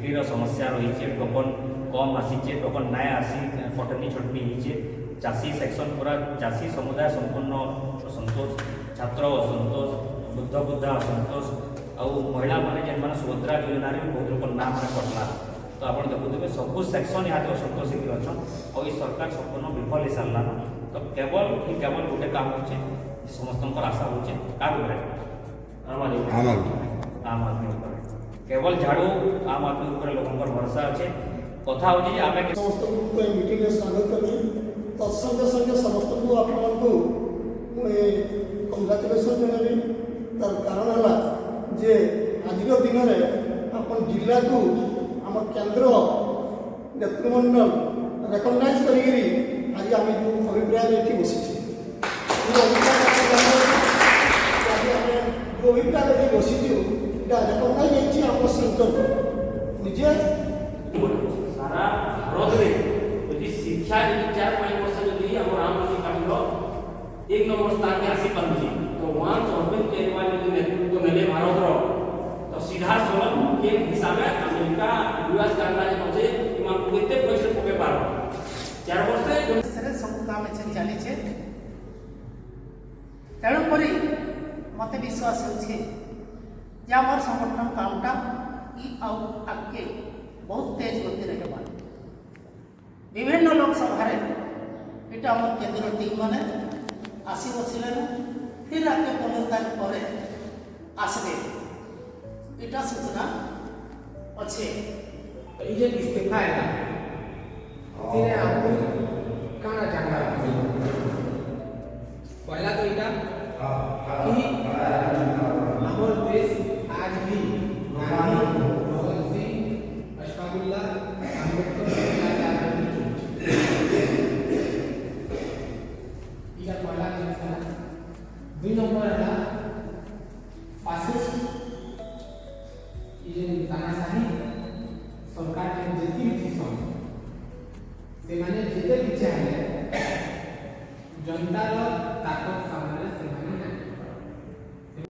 बिक्रीर समस्या रही है, टोकन कम आसी, टोकन नाय आसी, कटनी छटनी होइए, चाषी सेक्शन पूरा चाषी समुदाय संपूर्ण असंतोष, छात्र असंतोष, वृद्ध वृद्धा असंतोष, आउ महिला मैंने जेन मैंने सुभद्रा योजना भी बहुत लोग नाम मैंने पड़ला। तो आप देखुए सबू सेक्शन यहाँ असंतोष ही अच्छा और ये सरकार संपूर्ण विफल हो सारा। तो केवल गोटे काम हो समस्त आशा हो आम आदमी केवल झाड़ू आम आदमी लोक भरोसा अच्छे कथा हो समस्त मीटिंग स्वागत करी तत्संगे संगे समस्त को आपको कंग्राचुलेसन जनवि तार कारण है जे आज दिन में अपन जिला को आम केन्द्र नेतृमंडल रेकग्नाइज करी आज आम जो अभिप्राय ये बसी जो अभिप्राय ये बसीचु रेकग्नाइज आम सेंटर निजे सारा भारत में यदि शिक्षा 4-5 वर्ष यदि आम राम मंदिर पार्टी 1 नंबर स्थान में आसी पार्टी तो वहाँ अरविंद केजरीवाल यदि नेतृत्व नेले भारत तो सीधा सलग के हिसाब में अमेरिका यूएस गणराज्य मजे इमान केते पैसे पके पार 4 वर्ष से सब काम चली छे तेणु करी मते विश्वास होछे जे हमर संगठन कामटा ई आगे बहुत तेज गति रहा विभिन्न लोकसभा यहाँ आम केंद्र टीम मैंने आसी बसिले फिर आगे 15 तारीख पर आसबे इटा सूचना अच्छे ये इस्तीफा है तेरे आपको काना जानना पहला तो इटा कि हमारे देश आज भी गांधी भगत सिंह अशफाकुल्लाह अम्बेडकर इटा पहला जिनिस 2 नंबर है फासिस्ट तानाशाही सरकार के जेती थी से माने जेते भी चाहे जनतार ताकत सामने